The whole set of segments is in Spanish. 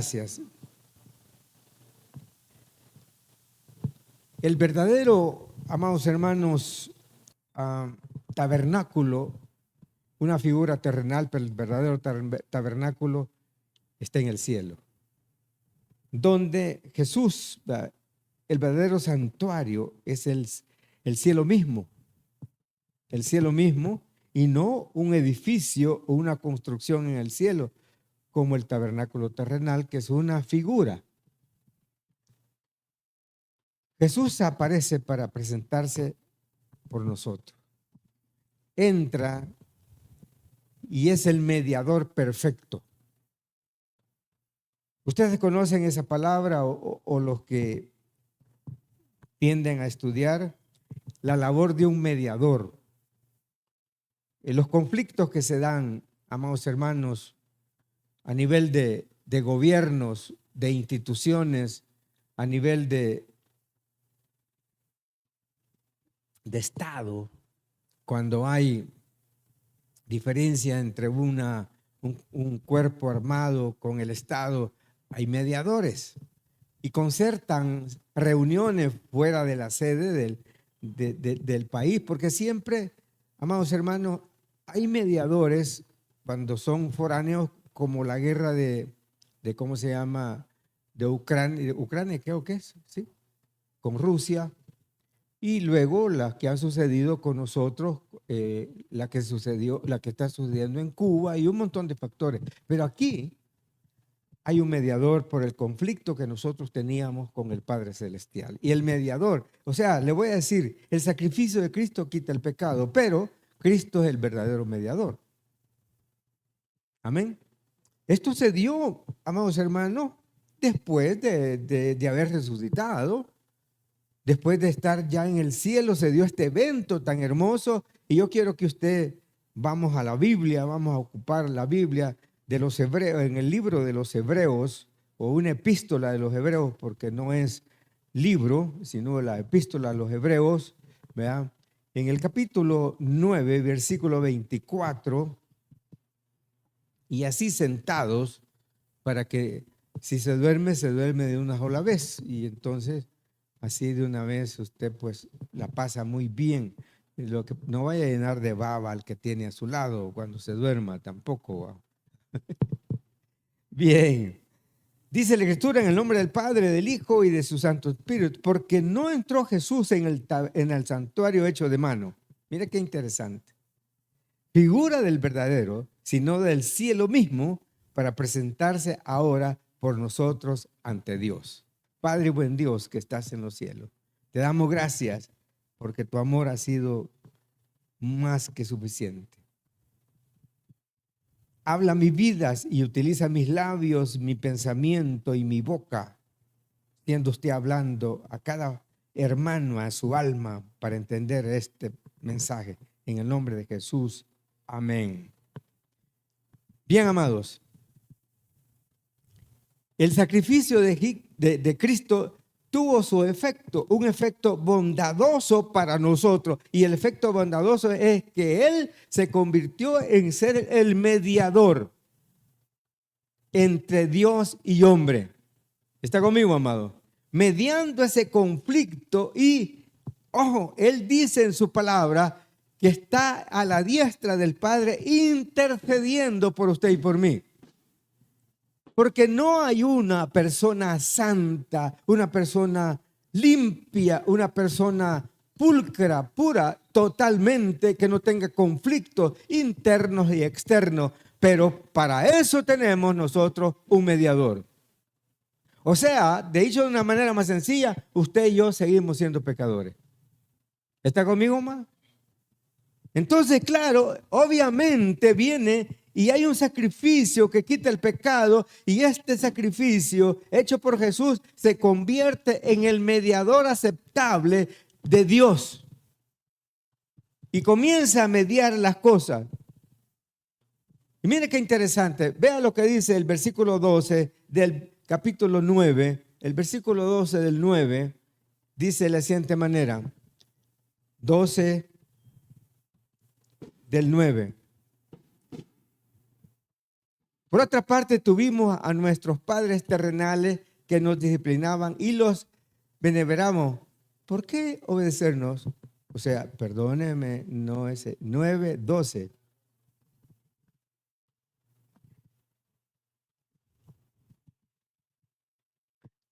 Gracias. El verdadero, amados hermanos, tabernáculo, una figura terrenal, pero el verdadero tabernáculo está en el cielo, donde Jesús, el verdadero santuario, es el cielo mismo, y no un edificio o una construcción en el cielo, como el tabernáculo terrenal, que es una figura. Jesús aparece para presentarse por nosotros. Entra y es el mediador perfecto. ¿Ustedes conocen esa palabra o los que tienden a estudiar la labor de un mediador? En los conflictos que se dan, amados hermanos, a nivel de gobiernos, de instituciones, a nivel de Estado, cuando hay diferencia entre un cuerpo armado con el Estado, hay mediadores y concertan reuniones fuera de la sede del país, porque siempre, amados hermanos, hay mediadores cuando son foráneos, como la guerra de ¿cómo se llama? De Ucrania creo que es, ¿sí? Con Rusia. Y luego las que han sucedido con nosotros, la que está sucediendo en Cuba y un montón de factores. Pero aquí hay un mediador por el conflicto que nosotros teníamos con el Padre Celestial. Y el mediador, o sea, le voy a decir, el sacrificio de Cristo quita el pecado, pero Cristo es el verdadero mediador. Amén. Esto se dio, amados hermanos, después de haber resucitado. Después de estar ya en el cielo, se dio este evento tan hermoso. Y yo quiero que usted, vamos a la Biblia, vamos a ocupar la Biblia de los hebreos, en el libro de los hebreos, o una epístola de los hebreos, porque no es libro, sino la epístola de los hebreos, ¿verdad? En el capítulo 9, versículo 24, y así sentados, para que si se duerme de una sola vez. Y entonces, así de una vez usted pues la pasa muy bien. Lo que no vaya a llenar de baba al que tiene a su lado cuando se duerma tampoco. Bien. Dice la Escritura en el nombre del Padre, del Hijo y de su Santo Espíritu, porque no entró Jesús en el santuario hecho de mano. Mira qué interesante. Figura del verdadero, sino del cielo mismo, para presentarse ahora por nosotros ante Dios. Padre buen Dios que estás en los cielos, te damos gracias porque tu amor ha sido más que suficiente. Habla mis vidas y utiliza mis labios, mi pensamiento y mi boca, siendo usted hablando a cada hermano, a su alma, para entender este mensaje. En el nombre de Jesús, amén. Bien, amados, el sacrificio de Cristo tuvo su efecto, un efecto bondadoso para nosotros. Y el efecto bondadoso es que Él se convirtió en ser el mediador entre Dios y hombre. ¿Está conmigo, amado? Mediando ese conflicto y, ojo, Él dice en su palabra que está a la diestra del Padre intercediendo por usted y por mí. Porque no hay una persona santa, una persona limpia, una persona pulcra, pura, totalmente, que no tenga conflictos internos y externos. Pero para eso tenemos nosotros un mediador. O sea, de dicho de una manera más sencilla, usted y yo seguimos siendo pecadores. ¿Está conmigo, más? Entonces, claro, obviamente viene y hay un sacrificio que quita el pecado, y este sacrificio hecho por Jesús se convierte en el mediador aceptable de Dios y comienza a mediar las cosas. Y mire qué interesante, vea lo que dice el versículo 12 del capítulo 9, el versículo 12 del 9 dice de la siguiente manera, 12 del 9. Por otra parte, tuvimos a nuestros padres terrenales que nos disciplinaban y los veneramos. ¿Por qué obedecernos? O sea, perdóneme, no es 9:12.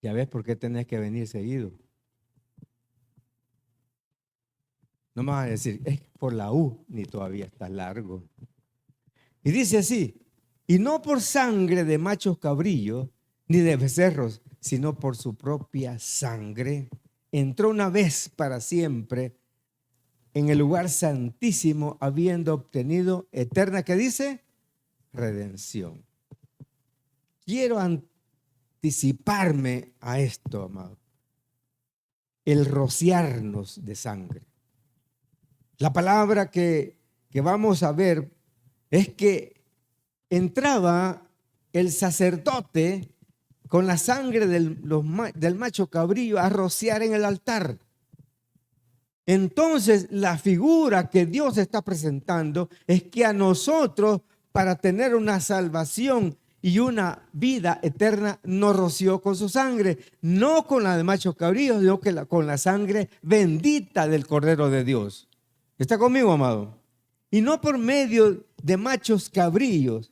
Ya ves por qué tenés que venir seguido. No me vas a decir, es por la U, ni todavía está largo. Y dice así, y no por sangre de machos cabrillos, ni de becerros, sino por su propia sangre, entró una vez para siempre en el lugar santísimo, habiendo obtenido eterna, ¿qué dice? Redención. Quiero anticiparme a esto, amado. El rociarnos de sangre. La palabra que vamos a ver es que entraba el sacerdote con la sangre del macho cabrillo a rociar en el altar. Entonces, la figura que Dios está presentando es que a nosotros, para tener una salvación y una vida eterna, nos roció con su sangre, no con la de macho cabrillo, sino que con la sangre bendita del Cordero de Dios. ¿Está conmigo, amado? Y no por medio de machos cabrillos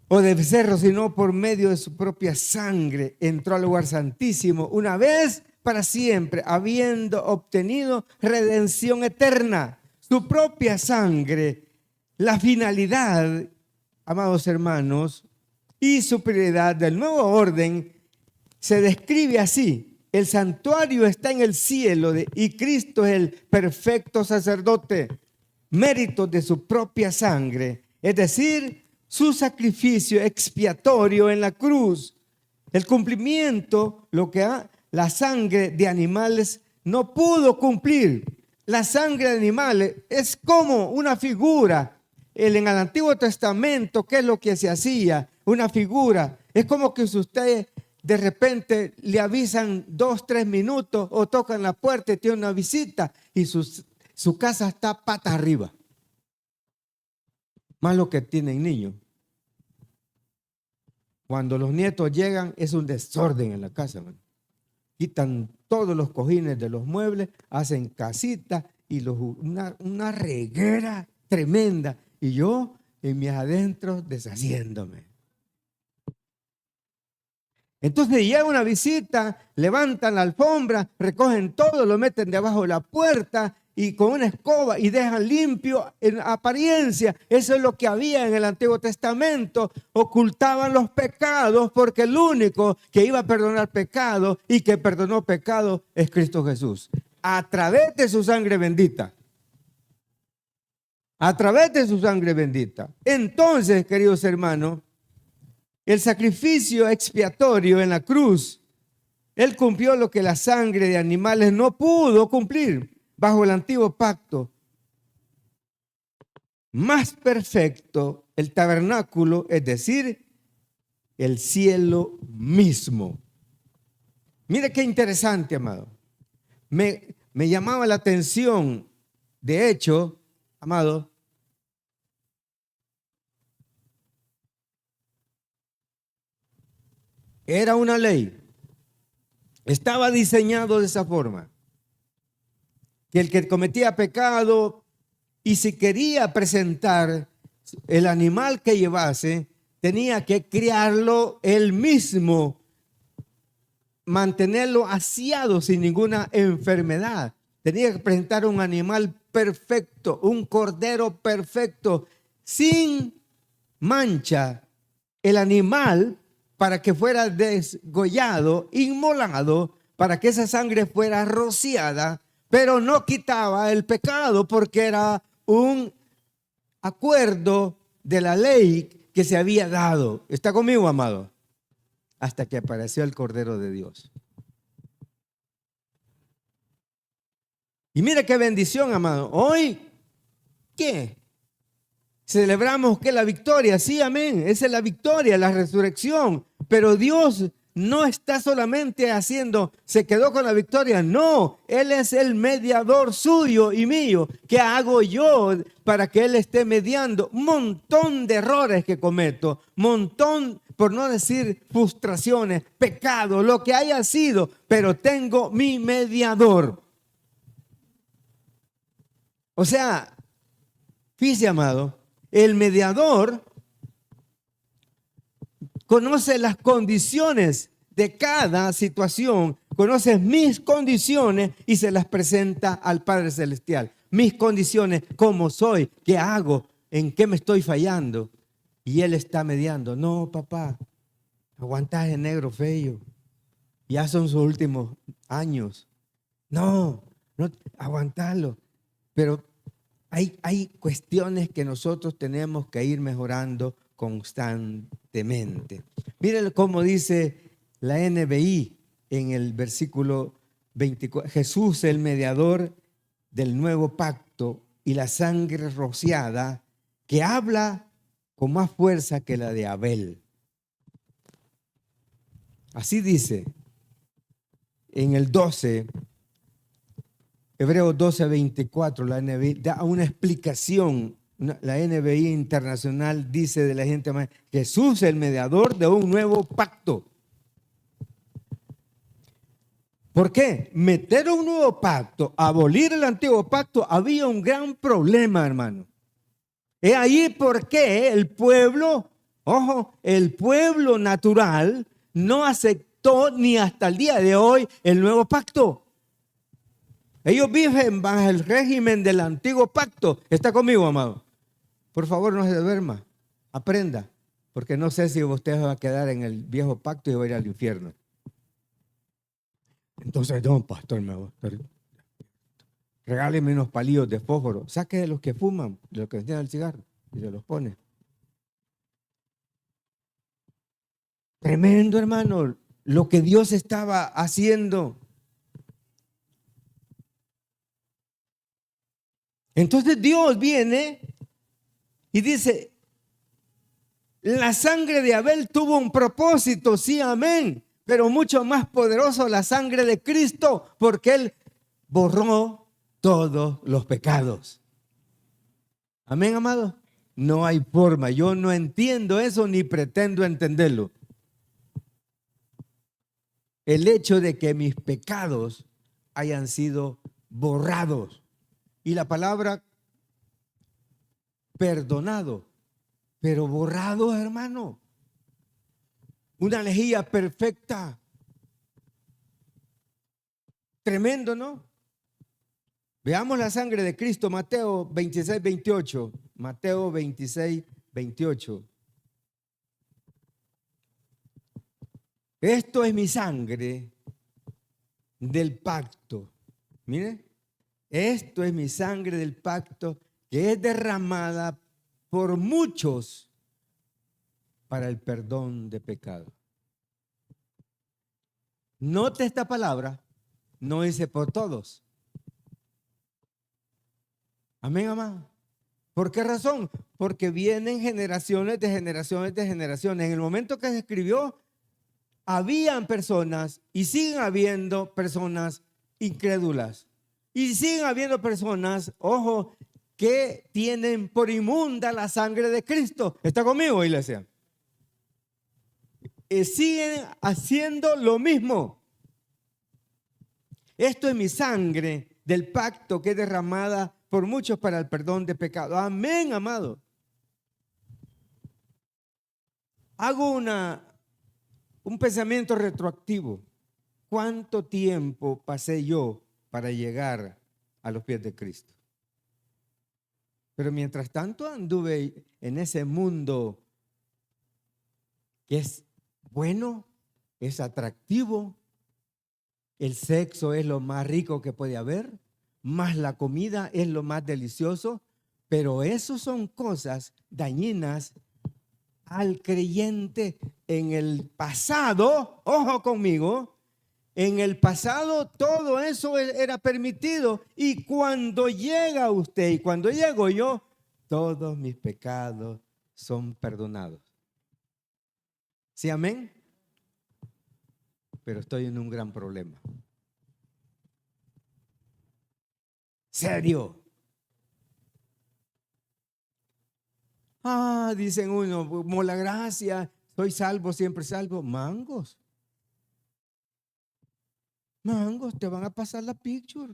o de becerros, sino por medio de su propia sangre entró al lugar santísimo una vez para siempre, habiendo obtenido redención eterna. Su propia sangre, la finalidad, amados hermanos, y superioridad del nuevo orden se describe así. El santuario está en el cielo y Cristo es el perfecto sacerdote. Mérito de su propia sangre, es decir, su sacrificio expiatorio en la cruz. El cumplimiento, lo que la sangre de animales no pudo cumplir. La sangre de animales es como una figura. En el Antiguo Testamento, ¿qué es lo que se hacía? Una figura. Es como que si usted de repente le avisan 2, 3 minutos o tocan la puerta y tiene una visita y su casa está patas arriba. Más lo que tienen niños. Cuando los nietos llegan es un desorden en la casa, man. Quitan todos los cojines de los muebles, hacen casitas y una reguera tremenda. Y yo en mis adentros deshaciéndome. Entonces llega una visita, levantan la alfombra, recogen todo, lo meten debajo de la puerta y con una escoba y dejan limpio en apariencia. Eso es lo que había en el Antiguo Testamento. Ocultaban los pecados porque el único que iba a perdonar pecado y que perdonó pecado es Cristo Jesús. A través de su sangre bendita. A través de su sangre bendita. Entonces, queridos hermanos, el sacrificio expiatorio en la cruz, Él cumplió lo que la sangre de animales no pudo cumplir bajo el antiguo pacto. Más perfecto el tabernáculo, es decir, el cielo mismo. Mire qué interesante, amado. Me llamaba la atención, de hecho, amado, era una ley. Estaba diseñado de esa forma. Que el que cometía pecado y si quería presentar el animal que llevase, tenía que criarlo él mismo, mantenerlo aseado sin ninguna enfermedad. Tenía que presentar un animal perfecto, un cordero perfecto, sin mancha. El animal, para que fuera desgollado, inmolado, para que esa sangre fuera rociada, pero no quitaba el pecado porque era un acuerdo de la ley que se había dado. ¿Está conmigo, amado? Hasta que apareció el Cordero de Dios. Y mira qué bendición, amado. Hoy, ¿qué? Celebramos que la victoria, sí, amén. Esa es la victoria, la resurrección. Pero Dios no está solamente se quedó con la victoria. No, Él es el mediador suyo y mío. ¿Qué hago yo para que Él esté mediando? Un montón de errores que cometo, montón, por no decir frustraciones, pecados, lo que haya sido, pero tengo mi mediador. O sea, fíjese, amado, el mediador conoce las condiciones de cada situación, conoce mis condiciones y se las presenta al Padre Celestial. Mis condiciones, cómo soy, qué hago, en qué me estoy fallando. Y Él está mediando. No, papá, aguantás el negro feo. Ya son sus últimos años. No, aguantalo. Pero hay cuestiones que nosotros tenemos que ir mejorando constantemente. Miren cómo dice la NBI en el versículo 24. Jesús, el mediador del nuevo pacto y la sangre rociada que habla con más fuerza que la de Abel. Así dice en el 12, Hebreos 12, 24, la NBI da una explicación. La NBI internacional dice de la gente más, Jesús es el mediador de un nuevo pacto. ¿Por qué? Meter un nuevo pacto, abolir el antiguo pacto, había un gran problema, hermano. Es ahí por qué el pueblo, ojo, el pueblo natural no aceptó ni hasta el día de hoy el nuevo pacto. Ellos viven bajo el régimen del antiguo pacto. ¿Está conmigo, amado? Por favor, no se duerma. Aprenda. Porque no sé si usted va a quedar en el viejo pacto y va a ir al infierno. Entonces, no, pastor, regáleme unos palillos de fósforo. Saque de los que fuman, de los que encienden el cigarro y se los pone. Tremendo, hermano, lo que Dios estaba haciendo. Entonces Dios viene y dice, la sangre de Abel tuvo un propósito, sí, amén, pero mucho más poderoso la sangre de Cristo, porque Él borró todos los pecados. Amén, amado. No hay forma, yo no entiendo eso ni pretendo entenderlo. El hecho de que mis pecados hayan sido borrados. Y la palabra perdonado, pero borrado, hermano. Una lejía perfecta. Tremendo, ¿no? Veamos la sangre de Cristo, Mateo 26, 28. Mateo 26, 28. Esto es mi sangre del pacto. Mire, esto es mi sangre del pacto que es derramada por muchos para el perdón de pecado. Note esta palabra, no dice por todos. Amén, amado. ¿Por qué razón? Porque vienen generaciones de generaciones de generaciones. En el momento que se escribió, habían personas y siguen habiendo personas incrédulas. Y siguen habiendo personas, ojo, que tienen por inmunda la sangre de Cristo. ¿Está conmigo, iglesia? Siguen haciendo lo mismo. Esto es mi sangre del pacto que es derramada por muchos para el perdón de pecado. Amén, amado. Hago un pensamiento retroactivo. ¿Cuánto tiempo pasé yo para llegar a los pies de Cristo? Pero mientras tanto anduve en ese mundo que es bueno, es atractivo, el sexo es lo más rico que puede haber, más la comida es lo más delicioso, pero eso son cosas dañinas al creyente en el pasado. Ojo conmigo, en el pasado todo eso era permitido, y cuando llega usted y cuando llego yo, todos mis pecados son perdonados. ¿Sí, amén? pero estoy en un gran problema. Serio. Ah, dicen uno, como la gracia, soy salvo, siempre salvo. Mangos. Mangos, te van a pasar la picture.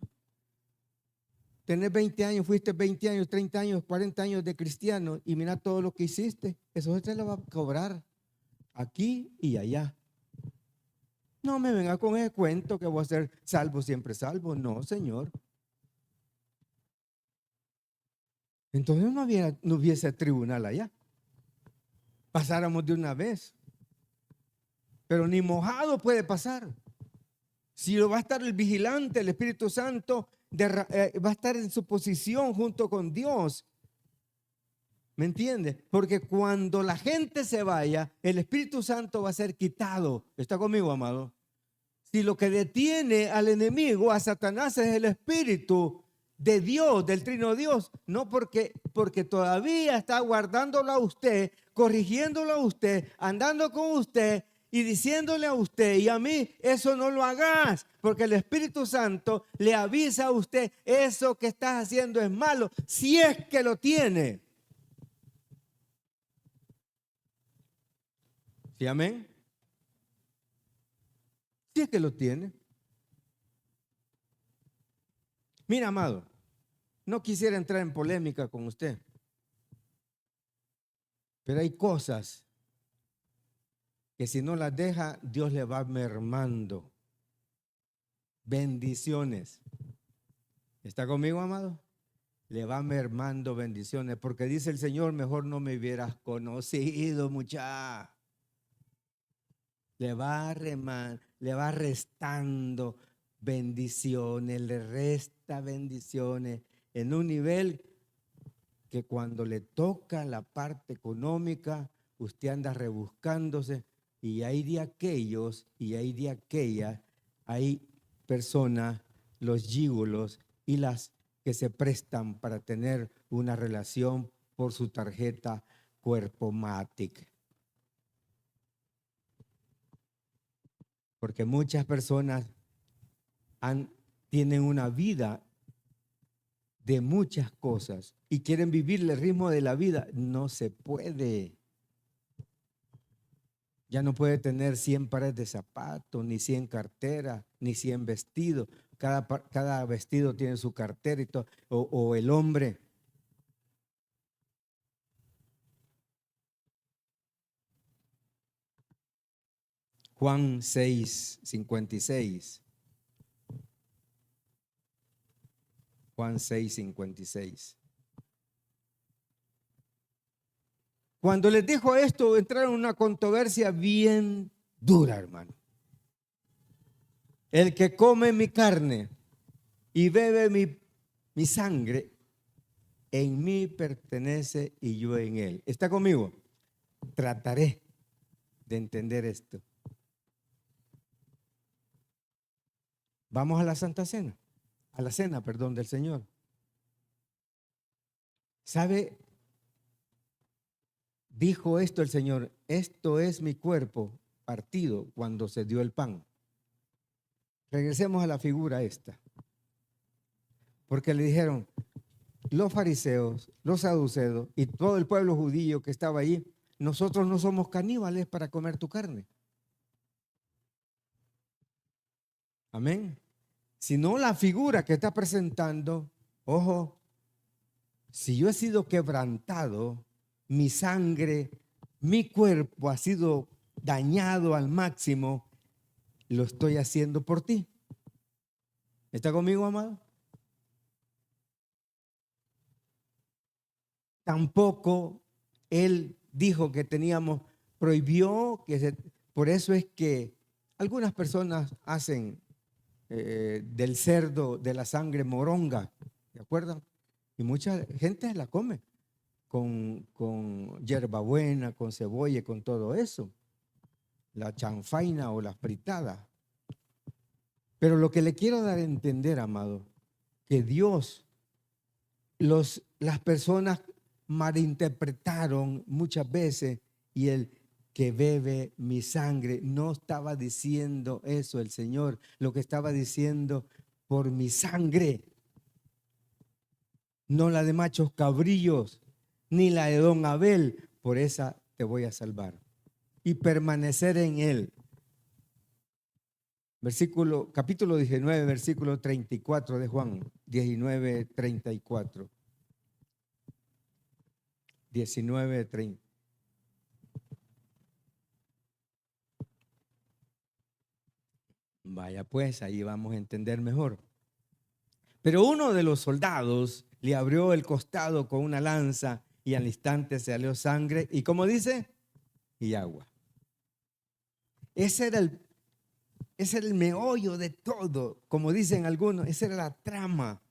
Tenés 20 años, fuiste 20 años, 30 años, 40 años de cristiano y mira todo lo que hiciste. Eso se te lo va a cobrar aquí y allá. No me venga con ese cuento que voy a ser salvo, siempre salvo. No, Señor. Entonces no hubiese tribunal allá. Pasáramos de una vez. Pero ni mojado puede pasar. Si lo va a estar el vigilante, el Espíritu Santo, va a estar en su posición junto con Dios. ¿Me entiende? Porque cuando la gente se vaya, el Espíritu Santo va a ser quitado. ¿Está conmigo, amado? Si lo que detiene al enemigo, a Satanás, es el Espíritu de Dios, del Trino Dios, no porque todavía está guardándolo a usted, corrigiéndolo a usted, andando con usted y diciéndole a usted y a mí, eso no lo hagas, porque el Espíritu Santo le avisa a usted, eso que estás haciendo es malo, si es que lo tiene. ¿Sí, amén? Si es que lo tiene. Mira, amado, no quisiera entrar en polémica con usted, pero hay cosas que si no las deja, Dios le va mermando bendiciones. ¿Está conmigo, amado? Le va mermando bendiciones, porque dice el Señor, mejor no me hubieras conocido, muchacha. Le va restando bendiciones, le resta bendiciones en un nivel que cuando le toca la parte económica, usted anda rebuscándose y hay de aquellos y hay de aquellas, hay personas, los gígolos y las que se prestan para tener una relación por su tarjeta Cuerpomatic. Porque muchas personas tienen una vida de muchas cosas y quieren vivir el ritmo de la vida. No se puede. Ya no puede tener 100 pares de zapatos, ni 100 carteras, ni 100 vestidos. Cada vestido tiene su cartera y todo. O el hombre. Juan 6:56. Juan 6:56. Cuando les dijo esto, entraron en una controversia bien dura, hermano. El que come mi carne y bebe mi sangre, en mí pertenece y yo en él. ¿Está conmigo? Trataré de entender esto. Vamos a la Santa Cena, a la cena, perdón, del Señor. ¿Sabe? Dijo esto el Señor, esto es mi cuerpo partido cuando se dio el pan. Regresemos a la figura esta. Porque le dijeron, los fariseos, los saduceos y todo el pueblo judío que estaba allí, nosotros no somos caníbales para comer tu carne. Amén. Sino la figura que está presentando, ojo, si yo he sido quebrantado, mi sangre, mi cuerpo ha sido dañado al máximo, lo estoy haciendo por ti. ¿Está conmigo, amado? Tampoco él dijo que prohibió por eso es que algunas personas hacen del cerdo, de la sangre moronga, ¿de acuerdo? Y mucha gente la come con hierbabuena, con cebolla, con todo eso. La chanfaina o la fritada. Pero lo que le quiero dar a entender, amado, que Dios, las personas malinterpretaron muchas veces y el que bebe mi sangre. No estaba diciendo eso el Señor, lo que estaba diciendo, por mi sangre, no la de machos cabrillos, ni la de don Abel, por esa te voy a salvar y permanecer en él. Capítulo 19, versículo 34 de Juan, 19, 34. 19, 30. Vaya pues, ahí vamos a entender mejor. Pero uno de los soldados le abrió el costado con una lanza y al instante salió sangre y, ¿cómo dice? Y agua. Ese era el meollo de todo, como dicen algunos, esa era la trama.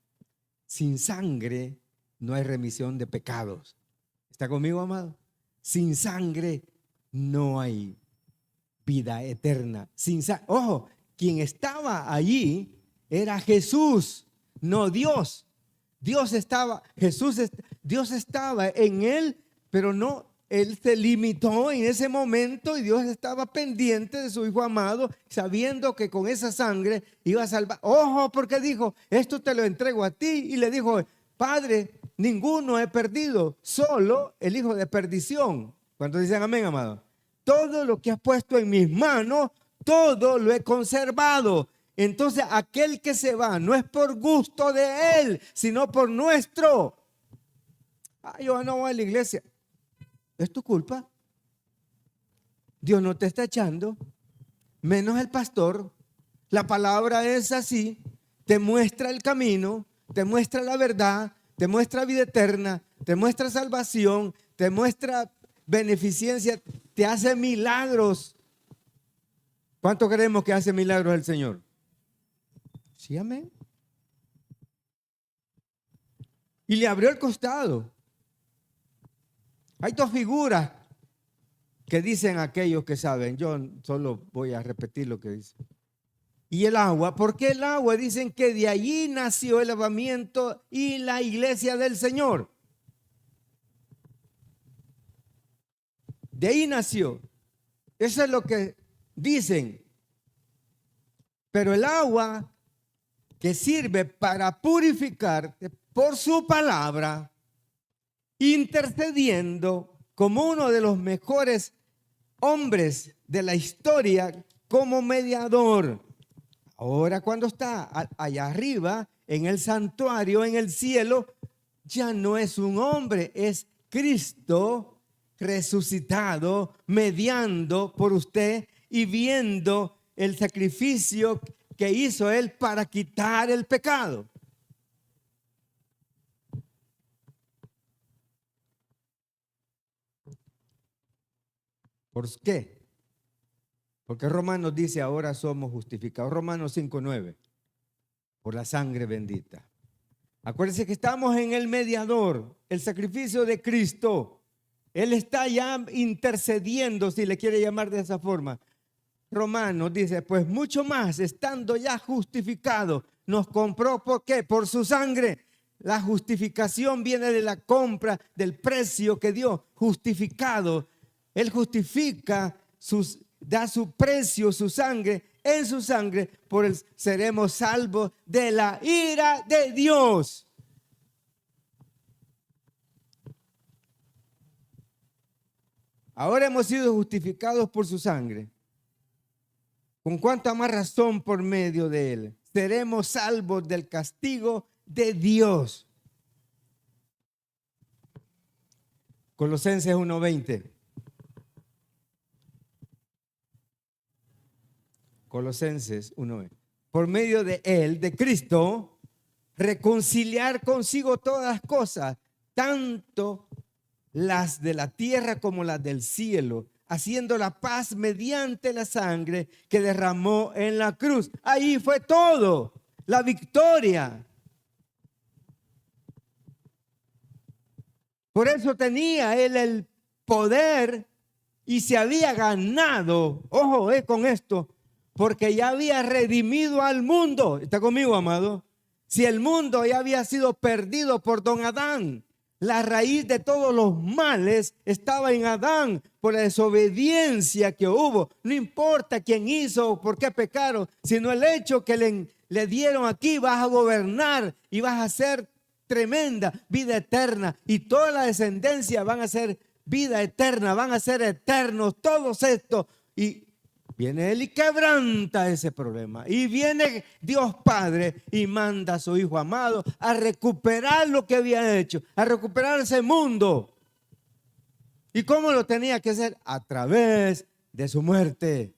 Sin sangre no hay remisión de pecados. ¿Está conmigo, amado? Sin sangre no hay vida eterna. Ojo, quien estaba allí era Jesús, no Dios. Dios estaba en él, pero no, él se limitó en ese momento y Dios estaba pendiente de su Hijo amado, sabiendo que con esa sangre iba a salvar. Ojo, porque dijo, esto te lo entrego a ti. Y le dijo, Padre, ninguno he perdido, solo el hijo de perdición. ¿Cuántos dicen amén, amado? Todo lo que has puesto en mis manos, todo lo he conservado. Entonces aquel que se va no es por gusto de él, sino por nuestro. Yo no voy a la iglesia. Es tu culpa. Dios no te está echando, menos el pastor. La palabra es así, te muestra el camino, te muestra la verdad, te muestra vida eterna, te muestra salvación, te muestra beneficencia, te hace milagros. ¿Cuánto creemos que hace milagros el Señor? Sí, amén. Y le abrió el costado. Hay dos figuras que dicen aquellos que saben. Yo solo voy a repetir lo que dice. Y el agua, porque el agua dicen que de allí nació el lavamiento y la iglesia del Señor. De ahí nació. Eso es lo que dicen. Pero el agua que sirve para purificarte por su palabra, intercediendo como uno de los mejores hombres de la historia como mediador. Ahora cuando está allá arriba en el santuario, en el cielo, ya no es un hombre, es Cristo resucitado, mediando por usted y viendo el sacrificio que hizo él para quitar el pecado. ¿Por qué? Porque Romanos dice ahora somos justificados. Romanos 5:9, por la sangre bendita. Acuérdense que estamos en el mediador, el sacrificio de Cristo. Él está ya intercediendo, si le quiere llamar de esa forma. Romanos dice, pues mucho más, estando ya justificado, nos compró, ¿por qué? Por su sangre. La justificación viene de la compra, del precio que dio, justificado. Él justifica, da su precio, su sangre, en su sangre, seremos salvos de la ira de Dios. Ahora hemos sido justificados por su sangre. ¿Con cuánta más razón por medio de él seremos salvos del castigo de Dios? Colosenses 1:20. Colosenses 1:20. Por medio de él, de Cristo, reconciliar consigo todas las cosas, tanto las de la tierra como las del cielo, haciendo la paz mediante la sangre que derramó en la cruz. Ahí fue todo, la victoria. Por eso tenía él el poder y se había ganado, ojo con esto, porque ya había redimido al mundo. ¿Está conmigo, amado? Si el mundo ya había sido perdido por don Adán, La raíz de todos los males estaba en Adán por la desobediencia que hubo. No importa quién hizo o por qué pecaron, sino el hecho que le dieron aquí: vas a gobernar y vas a ser tremenda vida eterna, y toda la descendencia van a ser vida eterna, van a ser eternos todos estos. Y viene Él y quebranta ese problema, y viene Dios Padre y manda a su Hijo amado a recuperar lo que había hecho, a recuperar ese mundo. ¿Y cómo lo tenía que hacer? A través de su muerte.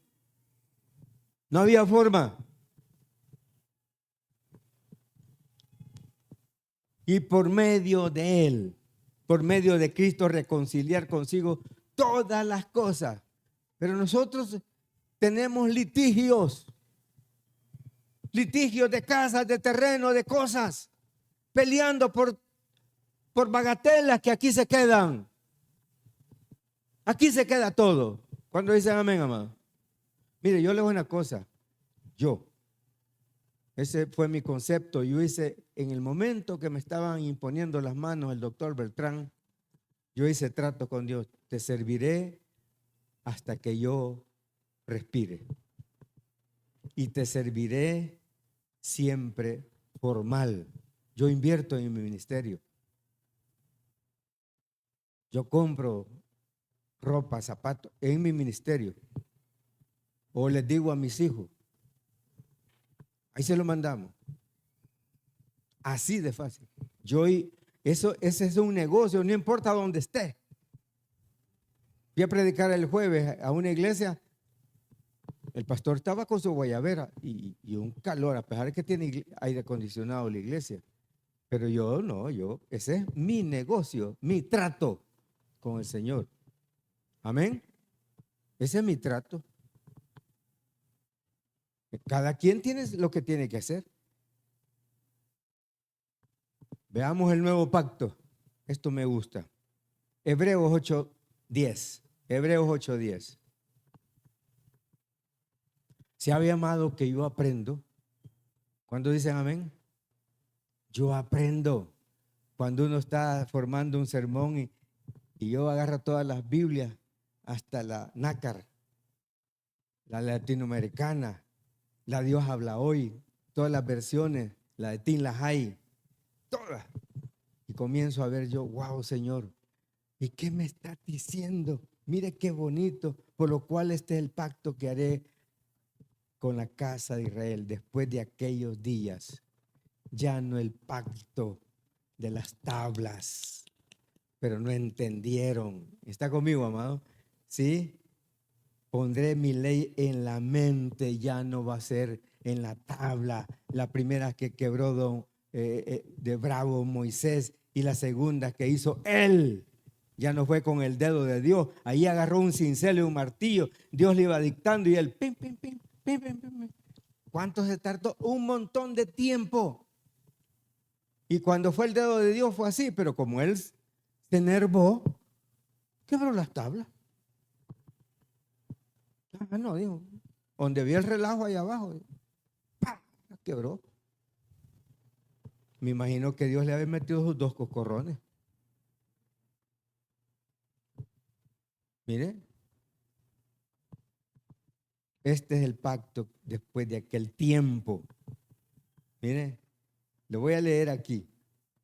No había forma. Y por medio de Él, por medio de Cristo, reconciliar consigo todas las cosas. Pero nosotros tenemos litigios de casas, de terreno, de cosas, peleando por bagatelas que aquí se quedan. Aquí se queda todo. Cuando dicen amén, amado. Mire, yo le digo una cosa. Ese fue mi concepto. Yo hice, en el momento que me estaban imponiendo las manos el doctor Beltrán, yo hice trato con Dios: te serviré hasta que yo respire, y te serviré siempre formal. Yo invierto en mi ministerio. Yo compro ropa, zapatos en mi ministerio. O les digo a mis hijos, ahí se lo mandamos. Así de fácil. Ese es un negocio, no importa dónde esté. Fui a predicar el jueves a una iglesia. El pastor estaba con su guayabera y un calor, a pesar de que tiene aire acondicionado la iglesia. Pero yo no, ese es mi negocio, mi trato con el Señor. Amén. Ese es mi trato. Cada quien tiene lo que tiene que hacer. Veamos el nuevo pacto. Esto me gusta. Hebreos 8:10. Hebreos 8:10. ¿Se había amado que yo aprendo? ¿Cuándo dicen amén? Yo aprendo. Cuando uno está formando un sermón y yo agarro todas las Biblias, hasta la nácar, la latinoamericana, la Dios habla hoy, todas las versiones, la de Tin Lajay, todas. Y comienzo a ver yo, wow, Señor, ¿y qué me estás diciendo? Mire qué bonito, por lo cual este es el pacto que haré con la casa de Israel después de aquellos días. Ya no el pacto de las tablas, pero no entendieron. ¿Está conmigo, amado? ¿Sí? Pondré mi ley en la mente, ya no va a ser en la tabla. La primera que quebró de bravo Moisés, y la segunda que hizo él, ya no fue con el dedo de Dios. Ahí agarró un cincel y un martillo. Dios le iba dictando y él pim, pim, pim, pim, pim, pim. ¿Cuánto se tardó? Un montón de tiempo. Y cuando fue el dedo de Dios fue así, pero como él se enervó, quebró las tablas. No, dijo, donde vio el relajo ahí abajo, ¡pah!, quebró. Me imagino que Dios le había metido sus dos coscorrones. Mire, este es el pacto después de aquel tiempo. Mire, lo voy a leer aquí.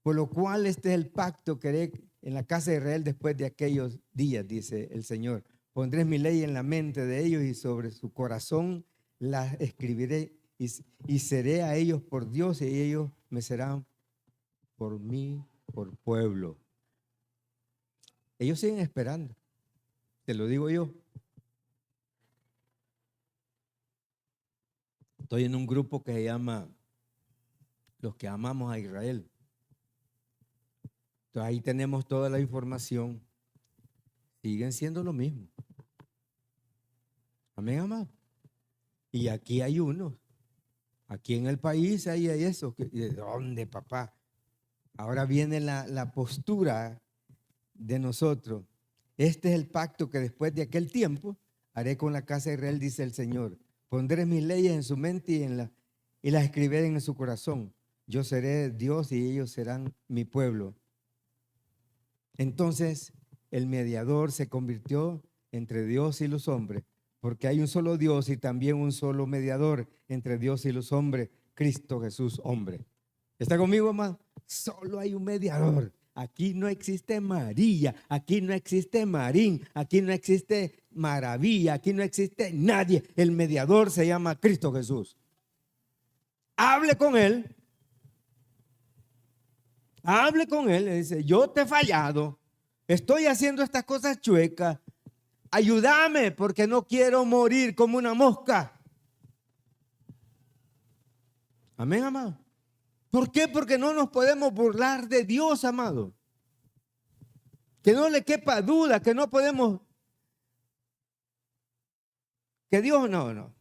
Por lo cual este es el pacto que haré en la casa de Israel después de aquellos días, dice el Señor. Pondré mi ley en la mente de ellos y sobre su corazón la escribiré, y seré a ellos por Dios y ellos me serán por mí, por pueblo. Ellos siguen esperando, te lo digo yo. Estoy en un grupo que se llama Los que amamos a Israel. Entonces ahí tenemos toda la información. Siguen siendo lo mismo. Amén, amado. Y aquí hay unos. Aquí en el país hay eso. ¿De dónde, papá? Ahora viene la postura de nosotros. Este es el pacto que después de aquel tiempo haré con la casa de Israel, dice el Señor. Pondré mis leyes en su mente y las escribiré en su corazón. Yo seré Dios y ellos serán mi pueblo. Entonces, el mediador se convirtió entre Dios y los hombres, porque hay un solo Dios y también un solo mediador entre Dios y los hombres, Cristo Jesús, hombre. ¿Está conmigo, hermano? Solo hay un mediador. Aquí no existe María, aquí no existe Marín, aquí no existe Maravilla, aquí no existe nadie. El mediador se llama Cristo Jesús. Hable con él. Hable con él. Le dice, yo te he fallado. Estoy haciendo estas cosas chuecas. Ayúdame porque no quiero morir como una mosca. Amén, amado. ¿Por qué? Porque no nos podemos burlar de Dios, amado. Que no le quepa duda, que no podemos, que Dios no.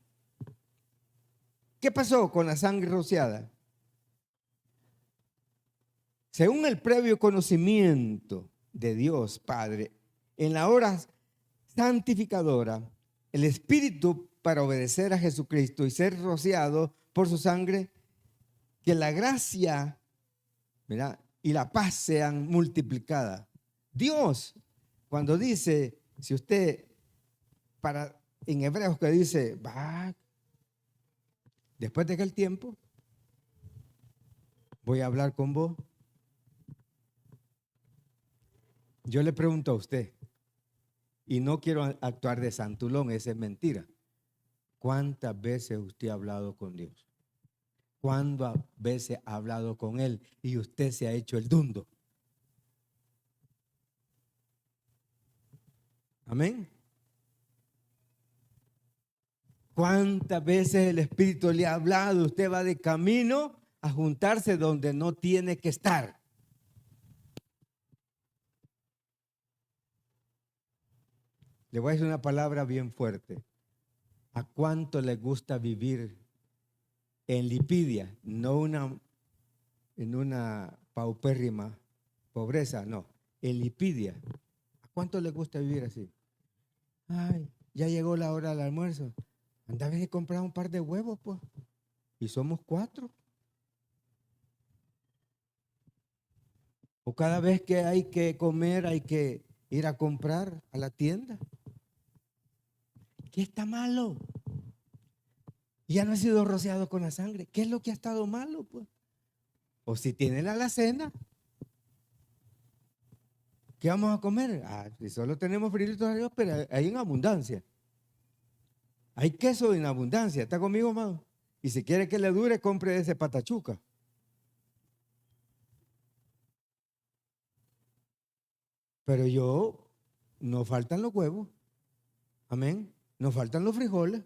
¿Qué pasó con la sangre rociada? Según el previo conocimiento de Dios Padre, en la hora santificadora, el Espíritu para obedecer a Jesucristo y ser rociado por su sangre, que la gracia, ¿verdad?, y la paz sean multiplicadas. Dios, cuando dice, si usted, en Hebreos que dice, va, después de aquel tiempo, voy a hablar con vos. Yo le pregunto a usted, y no quiero actuar de santulón, esa es mentira. ¿Cuántas veces usted ha hablado con Dios? ¿Cuántas veces ha hablado con Él y usted se ha hecho el dundo? Amén. ¿Cuántas veces el Espíritu le ha hablado? Usted va de camino a juntarse donde no tiene que estar. Le voy a decir una palabra bien fuerte. ¿A cuánto le gusta vivir en Lipidia? No en una paupérrima pobreza, no. En Lipidia. ¿A cuánto le gusta vivir así? Ay, ya llegó la hora del almuerzo. Anda a ver y comprar un par de huevos, pues. Y somos 4. O cada vez que hay que comer, hay que ir a comprar a la tienda. ¿Qué está malo? Ya no ha sido rociado con la sangre. ¿Qué es lo que ha estado malo, pues? O si tiene la alacena, ¿qué vamos a comer? Si solo tenemos frijolitos arriba, pero hay en abundancia. Hay queso en abundancia. ¿Está conmigo, amado? Y si quiere que le dure, compre ese patachuca. Pero no faltan los huevos. Amén. Nos faltan los frijoles.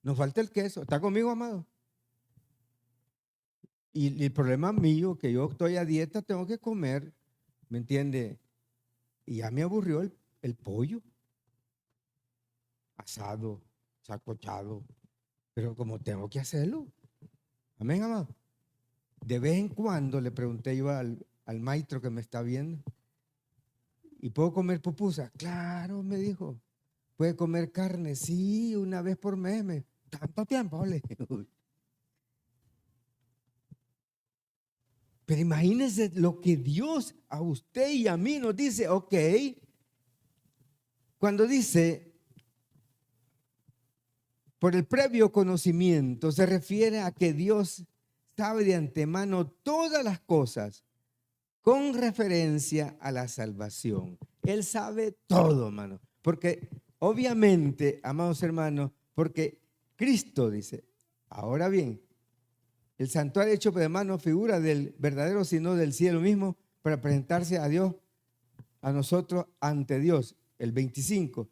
Nos falta el queso. ¿Está conmigo, amado? Y el problema mío, que yo estoy a dieta, tengo que comer. ¿Me entiende? Y ya me aburrió el pollo. Asado, sacochado. Pero como tengo que hacerlo. Amén, amado. De vez en cuando le pregunté yo al maestro que me está viendo, ¿y puedo comer pupusa? Claro, me dijo. ¿Puede comer carne? Sí, una vez por mes. Tanto tiempo, ole. Pero imagínense lo que Dios a usted y a mí nos dice, ok. Cuando dice, por el previo conocimiento, se refiere a que Dios sabe de antemano todas las cosas con referencia a la salvación. Él sabe todo, hermano. Porque obviamente, amados hermanos, porque Cristo dice, ahora bien, el santuario hecho de mano figura del verdadero, sino del cielo mismo, para presentarse a Dios, a nosotros ante Dios, el 25.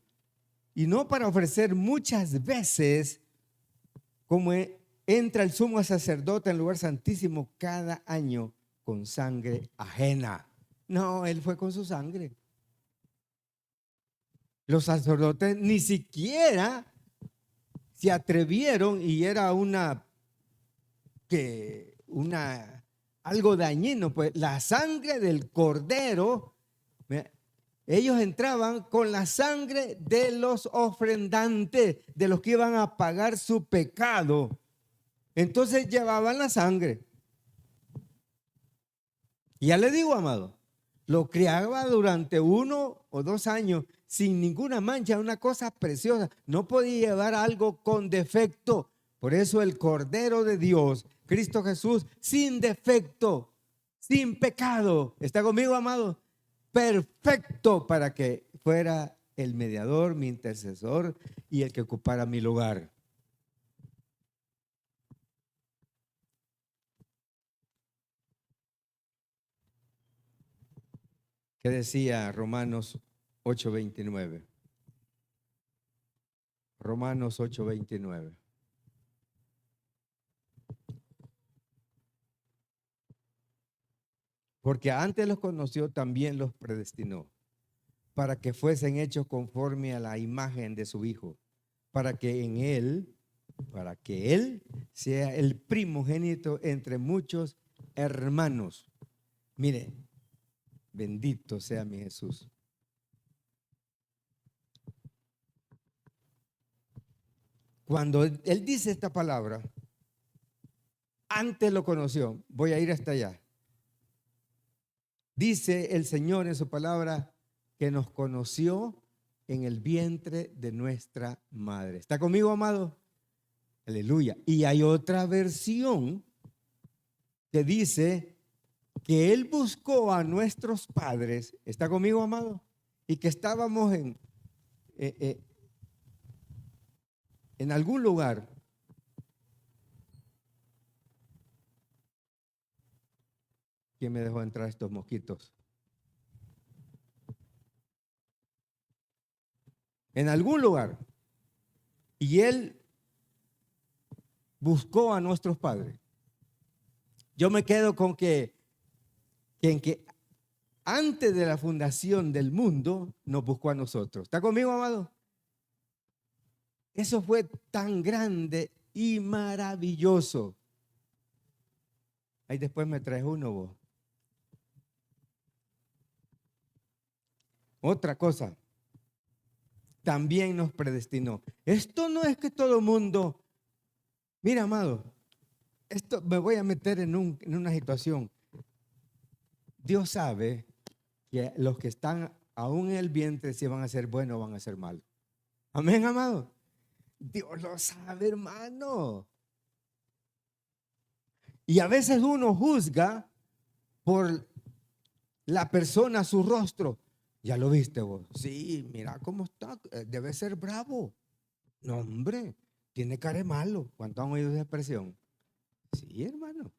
Y no para ofrecer muchas veces, como entra el sumo sacerdote en el lugar santísimo cada año con sangre ajena. No, él fue con su sangre. Los sacerdotes ni siquiera se atrevieron, y era algo dañino, pues la sangre del cordero, ellos entraban con la sangre de los ofrendantes, de los que iban a pagar su pecado. Entonces llevaban la sangre. Y ya le digo, amado, Lo criaba durante 1 o 2 años sin ninguna mancha, una cosa preciosa. No podía llevar algo con defecto. Por eso el Cordero de Dios, Cristo Jesús, sin defecto, sin pecado. ¿Está conmigo, amado? Perfecto para que fuera el mediador, mi intercesor y el que ocupara mi lugar. ¿Qué decía Romanos 8:29? Romanos 8:29. Porque antes los conoció, también los predestinó, para que fuesen hechos conforme a la imagen de su Hijo, para que él sea el primogénito entre muchos hermanos. Mire, bendito sea mi Jesús. Cuando él dice esta palabra, antes lo conoció. Voy a ir hasta allá. Dice el Señor en su palabra que nos conoció en el vientre de nuestra madre. ¿Está conmigo, amado? Aleluya. Y hay otra versión que dice que Él buscó a nuestros padres. ¿Está conmigo, amado? Y que estábamos en algún lugar. ¿Quién me dejó entrar estos mosquitos? En algún lugar. Y Él buscó a nuestros padres. Yo me quedo con que antes de la fundación del mundo nos buscó a nosotros. ¿Está conmigo, amado? Eso fue tan grande y maravilloso. Ahí después me traes uno vos. Otra cosa, también nos predestinó. Esto no es que todo el mundo, mira, amado, esto me voy a meter en una situación. Dios sabe que los que están aún en el vientre, si van a ser buenos o van a ser malos. Amén, amado. Dios lo sabe, hermano. Y a veces uno juzga por la persona, su rostro. ¿Ya lo viste vos? Sí, mira cómo está. Debe ser bravo. No, hombre, tiene cara de malo. ¿Cuánto han oído esa expresión? Sí, hermano.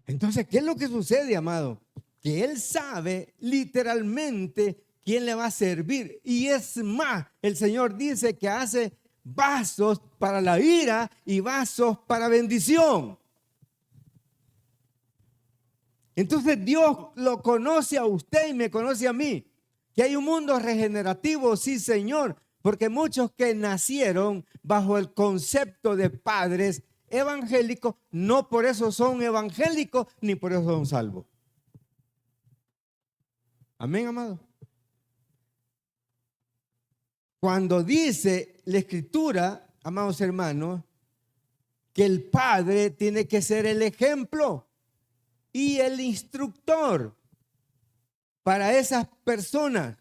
Entonces, ¿qué es lo que sucede, amado? Que Él sabe literalmente quién le va a servir. Y es más, el Señor dice que hace vasos para la ira y vasos para bendición. Entonces Dios lo conoce a usted y me conoce a mí. Que hay un mundo regenerativo, sí, Señor. Porque muchos que nacieron bajo el concepto de padres evangélicos, no por eso son evangélicos ni por eso son salvos. Amén, amado. Cuando dice la Escritura, amados hermanos, que el padre tiene que ser el ejemplo y el instructor para esas personas,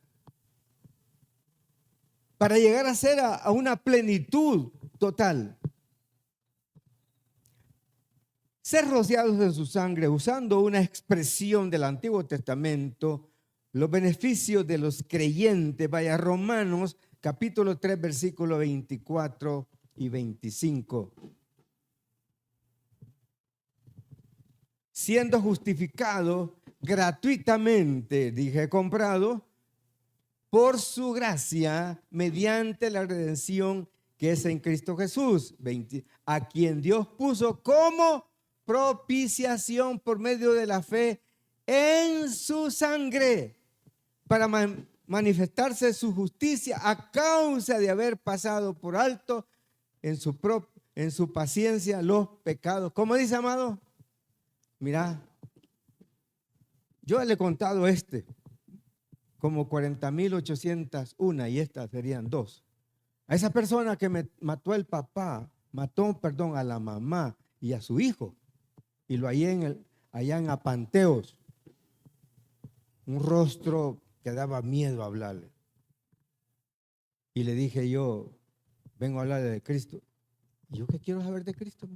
para llegar a ser a una plenitud total. Ser rociados en su sangre, usando una expresión del Antiguo Testamento, los beneficios de los creyentes. Vaya, Romanos capítulo 3, versículos 24 y 25. Siendo justificado gratuitamente, dije comprado, por su gracia, mediante la redención que es en Cristo Jesús, a quien Dios puso como propiciación por medio de la fe en su sangre, para manifestarse su justicia a causa de haber pasado por alto en su paciencia los pecados. ¿Cómo dice, amado? Mira, yo le he contado como 40,801 y estas serían 2. A esa persona que mató a la mamá y a su hijo, y lo hallé allá en Apanteos. Un rostro que daba miedo hablarle. Y le dije yo, vengo a hablarle de Cristo. ¿Y yo qué quiero saber de Cristo?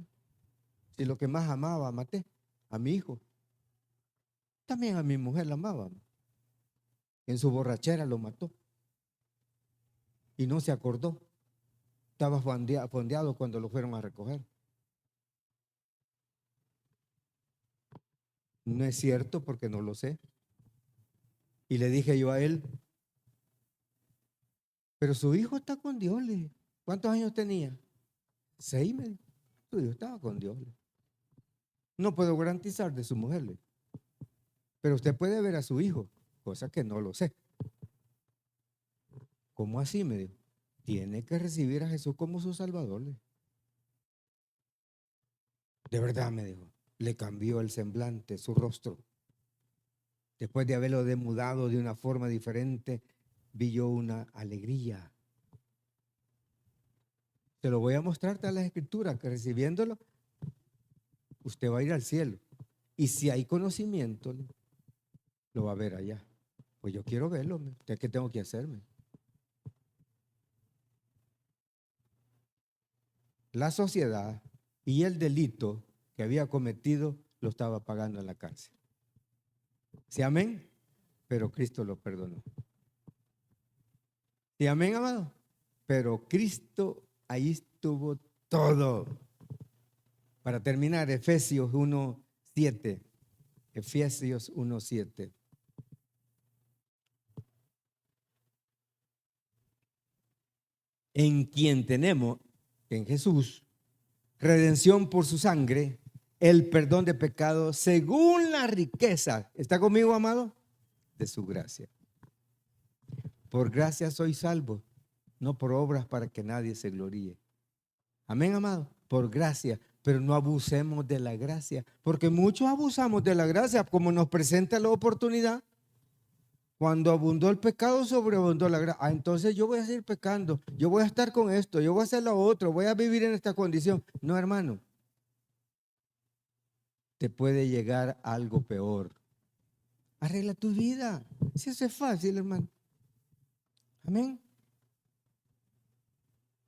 Si lo que más amaba, maté a mi hijo. También a mi mujer la amaba. En su borrachera lo mató. Y no se acordó. Estaba fondeado cuando lo fueron a recoger. No es cierto porque no lo sé. Y le dije yo a él, pero su hijo está con Dios. Le dije, ¿cuántos años tenía? 6, me dijo. Su hijo estaba con Dios. No puedo garantizar de su mujer. Pero usted puede ver a su hijo, cosa que no lo sé. ¿Cómo así? Me dijo. Tiene que recibir a Jesús como su Salvador. De verdad, me dijo. Le cambió el semblante, su rostro. Después de haberlo demudado de una forma diferente, vi yo una alegría. Te lo voy a mostrar en las escrituras, que recibiéndolo, usted va a ir al cielo. Y si hay conocimiento, lo va a ver allá. Pues yo quiero verlo. ¿Qué tengo que hacerme? La sociedad y el delito que había cometido lo estaba pagando en la cárcel. ¿Sí, amén? Pero Cristo lo perdonó. ¿Sí, amén, amado? Pero Cristo ahí estuvo todo. Para terminar, Efesios 1:7. Efesios 1:7. En quien tenemos, en Jesús, redención por su sangre, el perdón de pecados según la riqueza. ¿Está conmigo, amado? De su gracia. Por gracia soy salvo, no por obras para que nadie se gloríe. Amén, amado. Por gracia, pero no abusemos de la gracia, porque muchos abusamos de la gracia como nos presenta la oportunidad. Cuando abundó el pecado, sobreabundó la gracia. Entonces yo voy a seguir pecando, yo voy a estar con esto, yo voy a hacer lo otro, voy a vivir en esta condición. No, hermano. Te puede llegar algo peor. Arregla tu vida. Si eso es fácil, hermano. Amén.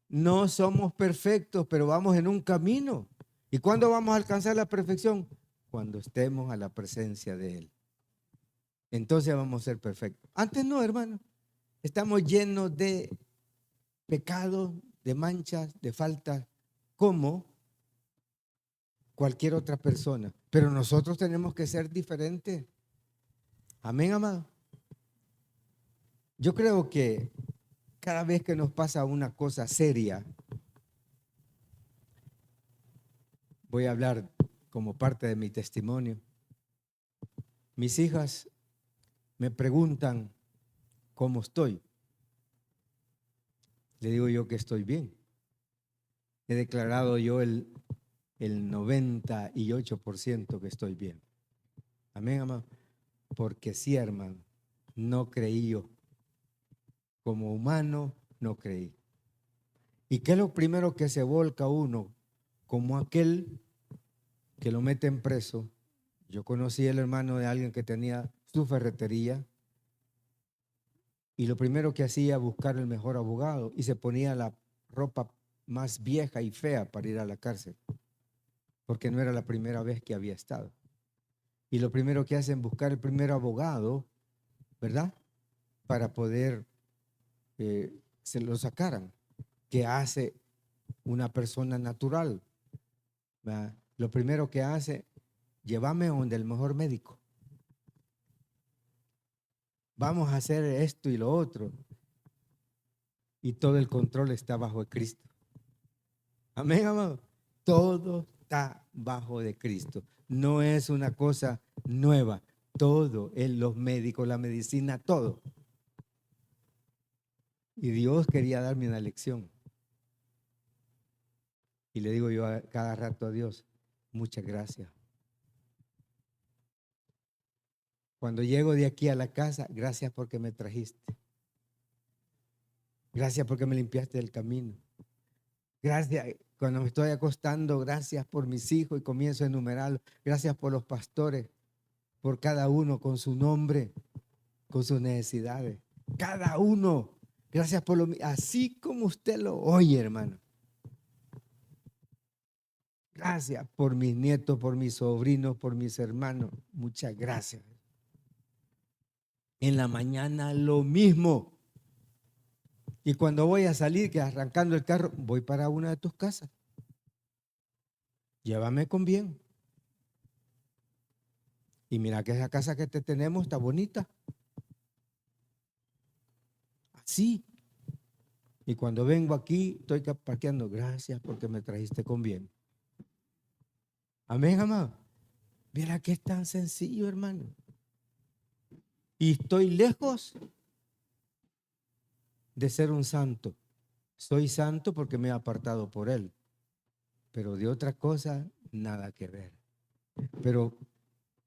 No somos perfectos, pero vamos en un camino. ¿Y cuándo vamos a alcanzar la perfección? Cuando estemos a la presencia de Él. Entonces vamos a ser perfectos. Antes no, hermano. Estamos llenos de pecados, de manchas, de faltas, como cualquier otra persona. Pero nosotros tenemos que ser diferentes. Amén, amado. Yo creo que cada vez que nos pasa una cosa seria, voy a hablar como parte de mi testimonio. Mis hijas me preguntan cómo estoy. Le digo yo que estoy bien. He declarado yo el 98% que estoy bien. Amén, amado. Porque sí, hermano, no creí yo. Como humano, no creí. ¿Y qué es lo primero que se volca uno? Como aquel que lo meten preso. Yo conocí el hermano de alguien que tenía su ferretería y lo primero que hacía buscar el mejor abogado y se ponía la ropa más vieja y fea para ir a la cárcel, porque no era la primera vez que había estado. Y lo primero que hacen es buscar el primer abogado, ¿verdad? Para poder se lo sacaran. ¿Qué hace una persona natural? ¿Verdad? Lo primero que hace, llévame donde el mejor médico. Vamos a hacer esto y lo otro. Y todo el control está bajo de Cristo. Amén, amado. Todo está bajo de Cristo. No es una cosa nueva. Todo, los médicos, la medicina, todo. Y Dios quería darme una lección. Y le digo yo a cada rato a Dios, muchas gracias. Cuando llego de aquí a la casa, gracias porque me trajiste. Gracias porque me limpiaste el camino. Gracias. Cuando me estoy acostando, gracias por mis hijos y comienzo a enumerarlos. Gracias por los pastores, por cada uno con su nombre, con sus necesidades. Cada uno. Gracias por lo así como usted lo oye, hermano. Gracias por mis nietos, por mis sobrinos, por mis hermanos. Muchas gracias. En la mañana lo mismo. Y cuando voy a salir, que arrancando el carro, voy para una de tus casas. Llévame con bien. Y mira que esa casa que te tenemos está bonita. Así. Y cuando vengo aquí, estoy parqueando. Gracias porque me trajiste con bien. Amén, amado. Mira que es tan sencillo, hermano. Y estoy lejos de ser un santo. Soy santo porque me he apartado por Él. Pero de otra cosa, nada que ver. Pero,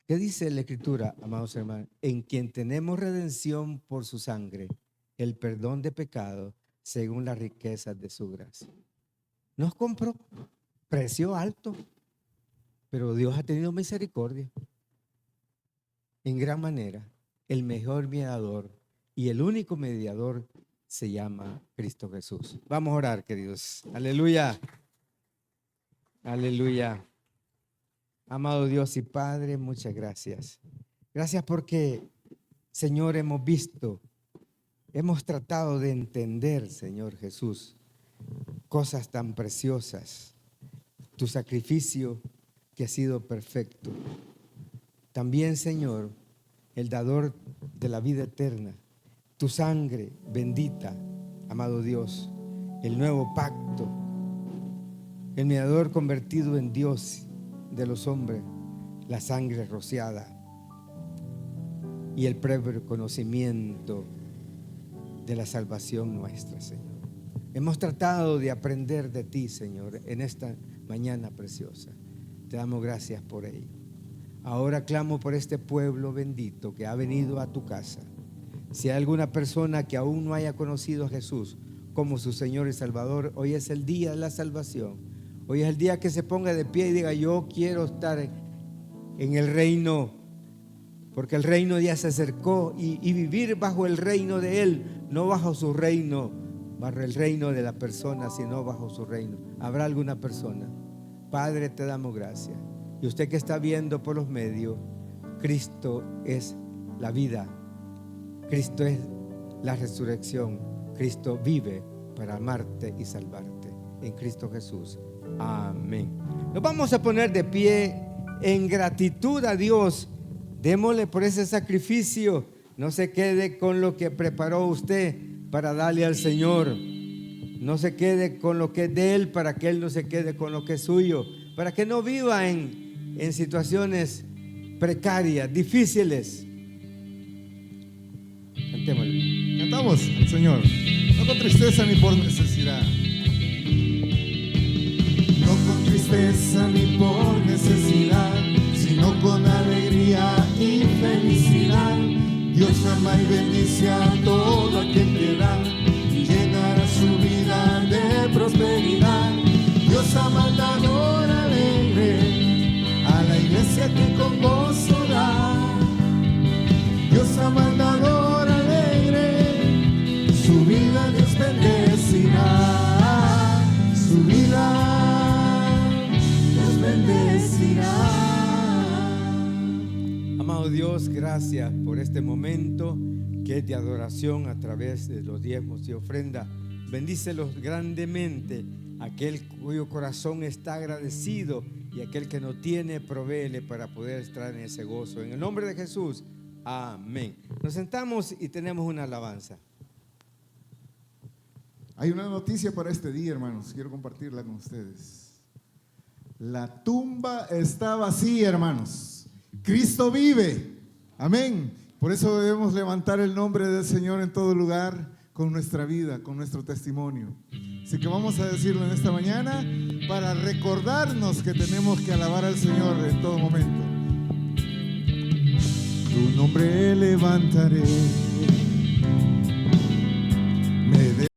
¿qué dice la Escritura, amados hermanos? En quien tenemos redención por su sangre, el perdón de pecado, según las riquezas de su gracia. Nos compró, precio alto, pero Dios ha tenido misericordia. En gran manera, el mejor mediador y el único mediador se llama Cristo Jesús. Vamos a orar, queridos. Aleluya. Aleluya. Amado Dios y Padre, muchas gracias. Gracias porque, Señor, hemos visto, hemos tratado de entender, Señor Jesús, cosas tan preciosas. Tu sacrificio que ha sido perfecto. También, Señor, el dador de la vida eterna. Tu sangre bendita, amado Dios, el nuevo pacto, el mediador convertido en Dios de los hombres, la sangre rociada y el previo conocimiento de la salvación nuestra, Señor. Hemos tratado de aprender de ti, Señor, en esta mañana preciosa. Te damos gracias por ello. Ahora clamo por este pueblo bendito que ha venido a tu casa. Si hay alguna persona que aún no haya conocido a Jesús como su Señor y Salvador, hoy es el día de la salvación. Hoy es el día que se ponga de pie y diga: yo quiero estar en el reino, porque el reino ya se acercó, y vivir bajo el reino de Él, no bajo su reino, bajo el reino de la persona, sino bajo su reino. ¿Habrá alguna persona? Padre, te damos gracias. Y usted que está viendo por los medios, Cristo es la vida, Cristo es la resurrección, Cristo vive para amarte y salvarte. En Cristo Jesús. Amén. Nos vamos a poner de pie en gratitud a Dios. Démosle por ese sacrificio. No se quede con lo que preparó usted para darle al Señor. No se quede con lo que es de Él, para que Él no se quede con lo que es suyo. Para que no viva en situaciones precarias, difíciles. Cantémosle. Cantamos al Señor, no con tristeza ni por necesidad. No con tristeza ni por necesidad, sino con alegría y felicidad. Dios ama y bendice a todo aquel que da, y llenará su vida de prosperidad. Dios ama al dador alegre, a la iglesia que con gozo da. Dios ama al dador alegre, su vida Dios bendecirá, su vida Dios bendecirá. Amado Dios, gracias por este momento que es de adoración a través de los diezmos y ofrenda. Bendícelos grandemente. Aquel cuyo corazón está agradecido y aquel que no tiene, provéele para poder estar en ese gozo. En el nombre de Jesús, amén. Nos sentamos y tenemos una alabanza. Hay una noticia para este día, hermanos. Quiero compartirla con ustedes. La tumba está vacía, hermanos. Cristo vive. Amén. Por eso debemos levantar el nombre del Señor en todo lugar, con nuestra vida, con nuestro testimonio. Así que vamos a decirlo en esta mañana para recordarnos que tenemos que alabar al Señor en todo momento. Tu nombre levantaré.